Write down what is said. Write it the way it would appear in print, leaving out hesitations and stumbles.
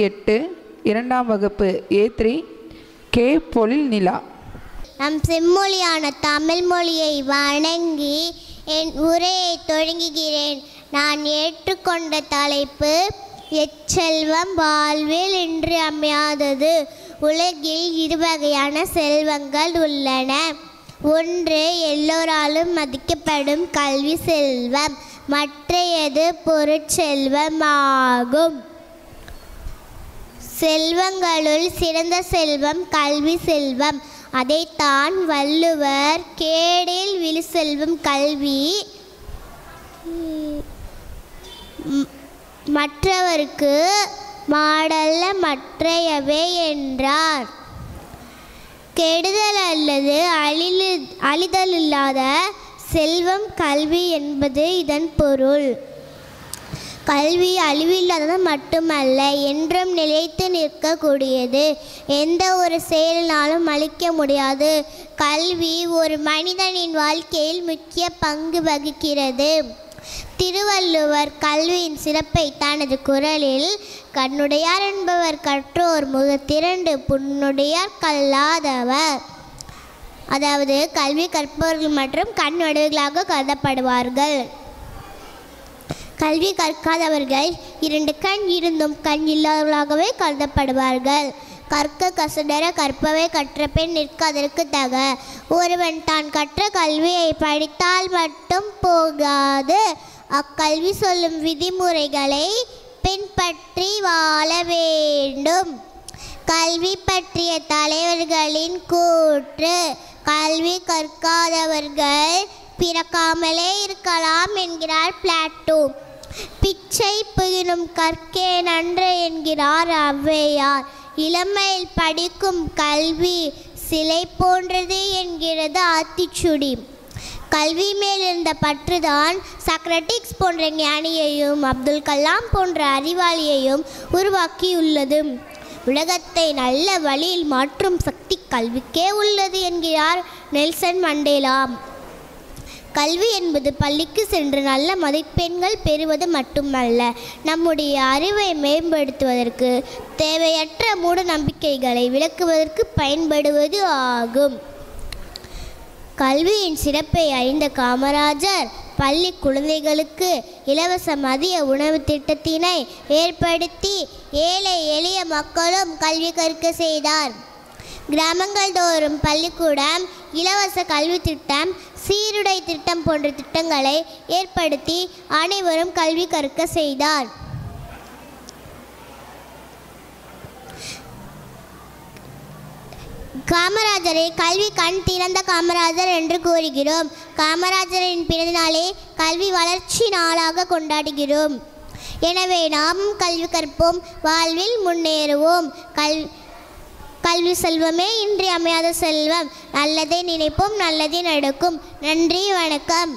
8 இரண்டாம் வகுப்பு A3 K பொழில் நிலா. நம் செம்மொழியான தமிழ் மொழியை வணங்கி என் உரையை தொடங்குகிறேன். நான் ஏற்றுக்கொண்ட தலைப்பு எச்செல்வம் வாழ்வில் இன்றியமையாதது. உலகில் இருவகையான செல்வங்கள் உள்ளன. ஒன்று எல்லோராலும் மதிக்கப்படும் கல்வி செல்வம், மற்றையது பொருட்செல்வம் ஆகும். செல்வங்களுள் சிறந்த செல்வம் கல்வி செல்வம். அதைத்தான் வள்ளுவர் கேடில் விழு செல்வம் கல்வி, மற்றவர்க்கு மாடல்ல மற்றையவே என்றார். கெடுதல் அல்லது அழிதல் இல்லாத செல்வம் கல்வி என்பது இதன் பொருள். கல்வி அழிவில்லாதது மட்டுமல்ல, என்றும் நிலைத்து நிற்கக்கூடியது. எந்த ஒரு செயலினாலும் அழிக்க முடியாது. கல்வி ஒரு மனிதனின் வாழ்க்கையில் முக்கிய பங்கு வகிக்கிறது. திருவள்ளுவர் கல்வியின் சிறப்பை தனது குறளில், கண்ணுடையார் என்பவர் கற்றோர் முகத்திரண்டு புண்ணுடையார் கல்லாதவர், அதாவது கல்வி கற்பவர்கள் மற்றும் கண்ணுடையவர்களாக கருதப்படுவார்கள். கல்வி கற்காதவர்கள் 2 கண் இருந்தும் கண் இல்லாதவர்களாகவே கருதப்படுவார்கள். கற்க கசடர கற்பவை கற்ற பெண் நிற்காதற்கு தக. ஒருவன் தான் கற்ற கல்வியை படித்தால் மட்டும் போகாது, அக்கல்வி சொல்லும் விதிமுறைகளை பின்பற்றி வாழ வேண்டும். கல்வி பற்றிய தலைவர்களின் கூற்று, கல்வி கற்காதவர்கள் பிறக்காமலே இருக்கலாம் என்கிறார் பிளாட்டோ. பிச்சை புகினும் கற்கே நன்று என்கிறார் ஔவையார். இளமையில் படிக்கும் கல்வி சிலை போன்றது என்கிறது ஆத்திச்சுடி. கல்வி மேல் இருந்த பற்றுதான் சாக்ரட்டிஸ் போன்ற ஞானியையும் அப்துல் கலாம் போன்ற அறிவாளியையும் உருவாக்கியுள்ளது. உலகத்தை நல்ல வழியில் மாற்றும் சக்தி கல்விக்கே உள்ளது என்கிறார் நெல்சன் மண்டேலா. கல்வி என்பது பள்ளிக்கு சென்று நல்ல மதிப்பெண்கள் பெறுவது மட்டுமல்ல, நம்முடைய அறிவை மேம்படுத்துவதற்கு, தேவையற்ற மூட நம்பிக்கைகளை விளக்குவதற்கு பயன்படுவது ஆகும். கல்வியின் சிறப்பை அறிந்த காமராஜர் பள்ளி குழந்தைகளுக்கு இலவச மதிய உணவு திட்டத்தினை ஏற்படுத்தி ஏழை எளிய மக்களும் கல்வி கற்க செய்தார். கிராமங்கள் தோறும் பள்ளிக்கூடம், இலவச கல்வி திட்டம், சீருடை திட்டம் போன்ற திட்டங்களை ஏற்படுத்தி அனைவரும் கல்வி கற்க செய்தார். காமராஜரை கல்வி கண் திறந்த காமராஜர் என்று கூறுகிறோம். காமராஜரின் பிறந்தநாளை கல்வி வளர்ச்சி நாளாக கொண்டாடுகிறோம். எனவே நாமும் கல்வி கற்போம், வாழ்வில் முன்னேறுவோம். கல்வி செல்வமே இன்றியமையாத செல்வம். நல்லதை நினைப்போம், நல்லதே நடக்கும். நன்றி, வணக்கம்.